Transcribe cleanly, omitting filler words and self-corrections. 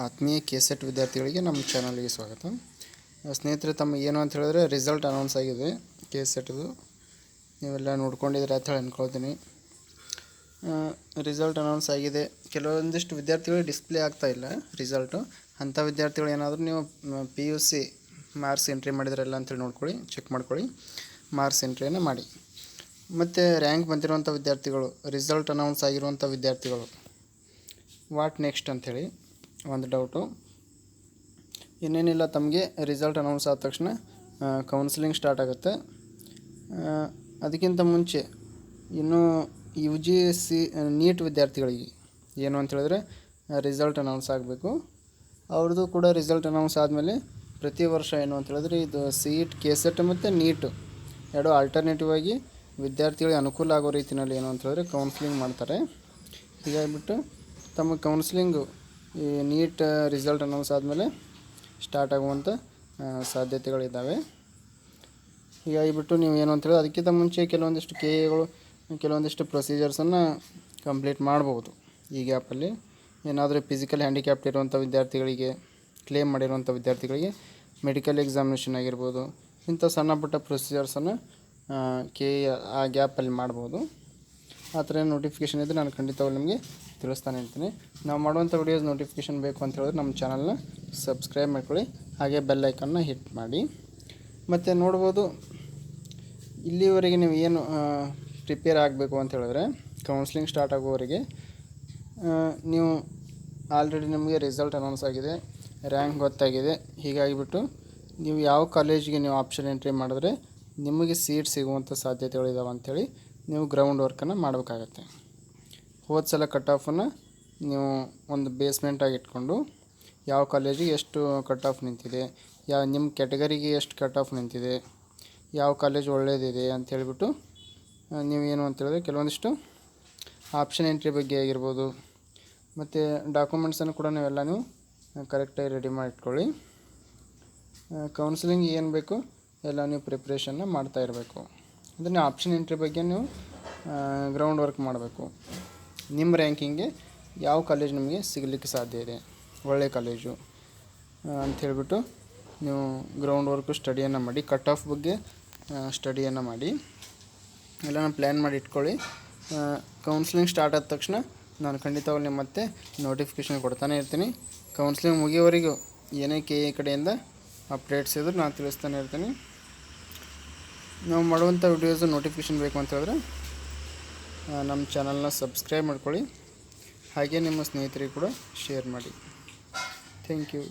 ಆತ್ಮೀಯ ಕೆಸೆಟ್ ವಿದ್ಯಾರ್ಥಿಗಳಿಗೆ ನಮ್ಮ ಚಾನಲ್ಗೆ ಸ್ವಾಗತ. ಸ್ನೇಹಿತರೆ, ತಮಗೆ ಏನು ಅಂತ ಹೇಳಿದ್ರೆ ರಿಸಲ್ಟ್ ಅನೌನ್ಸ್ ಆಗಿದೆ ಕೆಸೆಟ್ದು. ನೀವೆಲ್ಲ ನೋಡ್ಕೊಂಡಿದ್ರೆ ಅಂತ ಹೇಳಿ ಅಂದ್ಕೊಳ್ತೀನಿ. ರಿಸಲ್ಟ್ ಅನೌನ್ಸ್ ಆಗಿದೆ. ಕೆಲವೊಂದಿಷ್ಟು ವಿದ್ಯಾರ್ಥಿಗಳು ಡಿಸ್ಪ್ಲೇ ಆಗ್ತಾಯಿಲ್ಲ ರಿಸಲ್ಟು. ಅಂಥ ವಿದ್ಯಾರ್ಥಿಗಳು ಏನಾದರೂ ನೀವು PUC ಮಾರ್ಕ್ಸ್ ಎಂಟ್ರಿ ಮಾಡಿದ್ರಲ್ಲ ಅಂತೇಳಿ ನೋಡ್ಕೊಳ್ಳಿ, ಚೆಕ್ ಮಾಡ್ಕೊಳ್ಳಿ, ಮಾರ್ಕ್ಸ್ ಎಂಟ್ರಿಯನ್ನು ಮಾಡಿ. ಮತ್ತು ರ್ಯಾಂಕ್ ಬಂದಿರುವಂಥ ವಿದ್ಯಾರ್ಥಿಗಳು, ರಿಸಲ್ಟ್ ಅನೌನ್ಸ್ ಆಗಿರುವಂಥ ವಿದ್ಯಾರ್ಥಿಗಳು, ವಾಟ್ ನೆಕ್ಸ್ಟ್ ಅಂಥೇಳಿ ಒಂದು ಡೌಟು. ಇನ್ನೇನಿಲ್ಲ, ತಮಗೆ ರಿಸಲ್ಟ್ ಅನೌನ್ಸ್ ಆದ ತಕ್ಷಣ ಕೌನ್ಸಿಲಿಂಗ್ ಸ್ಟಾರ್ಟ್ ಆಗುತ್ತೆ. ಅದಕ್ಕಿಂತ ಮುಂಚೆ ಇನ್ನೂ UGC ನೀಟ್ ವಿದ್ಯಾರ್ಥಿಗಳಿಗೆ ಏನು ಅಂತ ಹೇಳಿದ್ರೆ ರಿಸಲ್ಟ್ ಅನೌನ್ಸ್ ಆಗಬೇಕು. ಅವ್ರದ್ದು ಕೂಡ ರಿಸಲ್ಟ್ ಅನೌನ್ಸ್ ಆದಮೇಲೆ ಪ್ರತಿ ವರ್ಷ ಏನು ಅಂತ ಹೇಳಿದ್ರೆ ಇದು CET KCET ಮತ್ತು ನೀಟು ಎರಡು ಆಲ್ಟರ್ನೇಟಿವ್ ಆಗಿ ವಿದ್ಯಾರ್ಥಿಗಳಿಗೆ ಅನುಕೂಲ ಆಗೋ ರೀತಿಯಲ್ಲಿ ಏನು ಅಂತ ಹೇಳಿದ್ರೆ ಕೌನ್ಸಿಲಿಂಗ್ ಮಾಡ್ತಾರೆ. ಹೀಗಾಗಿಬಿಟ್ಟು ತಮ್ಮ ಕೌನ್ಸಿಲಿಂಗು ಈ ನೀಟ್ ರಿಸಲ್ಟ್ ಅನೌನ್ಸ್ ಆದಮೇಲೆ ಸ್ಟಾರ್ಟ್ ಆಗುವಂಥ ಸಾಧ್ಯತೆಗಳಿದ್ದಾವೆ. ಹೀಗಾಗಿಬಿಟ್ಟು ನೀವು ಏನು ಅಂತ ಹೇಳಿದ್ರೆ ಅದಕ್ಕಿಂತ ಮುಂಚೆ ಕೆಲವೊಂದಿಷ್ಟು KAಗಳು ಕೆಲವೊಂದಿಷ್ಟು ಪ್ರೊಸೀಜರ್ಸನ್ನು ಕಂಪ್ಲೀಟ್ ಮಾಡ್ಬೋದು. ಈ ಗ್ಯಾಪಲ್ಲಿ ಏನಾದರೂ ಫಿಸಿಕಲ್ ಹ್ಯಾಂಡಿಕ್ಯಾಪ್ಟ್ ಇರುವಂಥ ವಿದ್ಯಾರ್ಥಿಗಳಿಗೆ, ಕ್ಲೇಮ್ ಮಾಡಿರುವಂಥ ವಿದ್ಯಾರ್ಥಿಗಳಿಗೆ ಮೆಡಿಕಲ್ ಎಕ್ಸಾಮಿನೇಷನ್ ಆಗಿರ್ಬೋದು, ಇಂಥ ಸಣ್ಣ ಪುಟ್ಟ ಪ್ರೊಸೀಜರ್ಸನ್ನು ಆ ಗ್ಯಾಪಲ್ಲಿ ಮಾಡ್ಬೋದು. ಆ ಥರ ನೋಟಿಫಿಕೇಷನ್ ಇದ್ದರೆ ನಾನು ಖಂಡಿತವಾಗಿ ನಿಮಗೆ ತಿಳಿಸ್ತಾನೆ ಇರ್ತೀನಿ. ನಾವು ಮಾಡುವಂಥ ವಿಡಿಯೋಸ್ ನೋಟಿಫಿಕೇಷನ್ ಬೇಕು ಅಂತ ಹೇಳಿದ್ರೆ ನಮ್ಮ ಚಾನಲ್ನ ಸಬ್ಸ್ಕ್ರೈಬ್ ಮಾಡ್ಕೊಳ್ಳಿ, ಹಾಗೆ ಬೆಲ್ ಐಕನ್ನ ಹಿಟ್ ಮಾಡಿ. ಮತ್ತು ನೋಡ್ಬೋದು, ಇಲ್ಲಿವರೆಗೆ ನೀವು ಏನು ಪ್ರಿಪೇರ್ ಆಗಬೇಕು ಅಂತ ಹೇಳಿದ್ರೆ ಕೌನ್ಸ್ಲಿಂಗ್ ಸ್ಟಾರ್ಟ್ ಆಗೋವರೆಗೆ ನೀವು ಆಲ್ರೆಡಿ ನಿಮಗೆ ರಿಸಲ್ಟ್ ಅನೌನ್ಸ್ ಆಗಿದೆ, ರ್ಯಾಂಕ್ ಗೊತ್ತಾಗಿದೆ. ಹೀಗಾಗಿಬಿಟ್ಟು ನೀವು ಯಾವ ಕಾಲೇಜಿಗೆ ನೀವು ಆಪ್ಷನ್ ಎಂಟ್ರಿ ಮಾಡಿದ್ರೆ ನಿಮಗೆ ಸೀಟ್ ಸಿಗುವಂಥ ಸಾಧ್ಯತೆಗಳಿದಾವೆ ಅಂಥೇಳಿ ನೀವು ಗ್ರೌಂಡ್ ವರ್ಕನ್ನು ಮಾಡಬೇಕಾಗತ್ತೆ. ಹೋದ ಸಲ ಕಟ್ ಆಫನ್ನು ನೀವು ಒಂದು ಬೇಸ್ಮೆಂಟಾಗಿ ಇಟ್ಕೊಂಡು ಯಾವ ಕಾಲೇಜಿಗೆ ಎಷ್ಟು ಕಟ್ ಆಫ್ ನಿಂತಿದೆ, ನಿಮ್ಮ ಕ್ಯಾಟಗರಿಗೆ ಎಷ್ಟು ಕಟ್ ಆಫ್ ನಿಂತಿದೆ, ಯಾವ ಕಾಲೇಜ್ ಒಳ್ಳೆಯದಿದೆ ಅಂಥೇಳ್ಬಿಟ್ಟು ನೀವೇನು ಅಂತೇಳಿದ್ರೆ ಕೆಲವೊಂದಿಷ್ಟು ಆಪ್ಷನ್ ಎಂಟ್ರಿ ಬಗ್ಗೆ ಆಗಿರ್ಬೋದು, ಮತ್ತು ಡಾಕ್ಯುಮೆಂಟ್ಸನ್ನು ಕೂಡ ನೀವೆಲ್ಲ ನೀವು ಕರೆಕ್ಟಾಗಿ ರೆಡಿ ಮಾಡಿ ಇಟ್ಕೊಳ್ಳಿ. ಕೌನ್ಸಿಲಿಂಗ್ ಏನು ಬೇಕು ಎಲ್ಲ ನೀವು ಪ್ರಿಪ್ರೇಷನ್ನ ಮಾಡ್ತಾ ಇರಬೇಕು. ಅದನ್ನು ಆಪ್ಷನ್ ಎಂಟ್ರಿ ಬಗ್ಗೆ ನೀವು ಗ್ರೌಂಡ್ ವರ್ಕ್ ಮಾಡಬೇಕು. ನಿಮ್ಮ ರ್ಯಾಂಕಿಂಗ್ಗೆ ಯಾವ ಕಾಲೇಜ್ ನಿಮಗೆ ಸಿಗಲಿಕ್ಕೆ ಸಾಧ್ಯ ಇದೆ, ಒಳ್ಳೆಯ ಕಾಲೇಜು ಅಂಥೇಳ್ಬಿಟ್ಟು ನೀವು ಗ್ರೌಂಡ್ ವರ್ಕು ಸ್ಟಡಿಯನ್ನು ಮಾಡಿ, ಕಟ್ ಆಫ್ ಬಗ್ಗೆ ಸ್ಟಡಿಯನ್ನು ಮಾಡಿ, ಎಲ್ಲನೂ ಪ್ಲ್ಯಾನ್ ಮಾಡಿ ಇಟ್ಕೊಳ್ಳಿ. ಕೌನ್ಸಿಲಿಂಗ್ ಸ್ಟಾರ್ಟ್ ಆದ ತಕ್ಷಣ ನಾನು ಖಂಡಿತವಾಗಿ ನಿಮ್ಮ ಮತ್ತೆ ನೋಟಿಫಿಕೇಷನ್ ಕೊಡ್ತಾನೆ ಇರ್ತೀನಿ. ಕೌನ್ಸಿಲಿಂಗ್ ಮುಗಿಯೋವರೆಗೂ ಏನೇ KA ಕಡೆಯಿಂದ ಅಪ್ಡೇಟ್ಸ್ ಇದ್ದರೂ ನಾನು ತಿಳಿಸ್ತಾನೆ ಇರ್ತೀನಿ. ನಾವು ಮಾಡುವಂಥ ವಿಡಿಯೋಸು ನೋಟಿಫಿಕೇಷನ್ ಬೇಕು ಅಂತ ಹೇಳಿದ್ರೆ ನಮ್ಮ ಚಾನಲ್ನ ಸಬ್ಸ್ಕ್ರೈಬ್ ಮಾಡ್ಕೊಳ್ಳಿ, ಹಾಗೆ ನಿಮ್ಮ ಸ್ನೇಹಿತರಿಗೆ ಕೂಡ ಶೇರ್ ಮಾಡಿ. Thank you.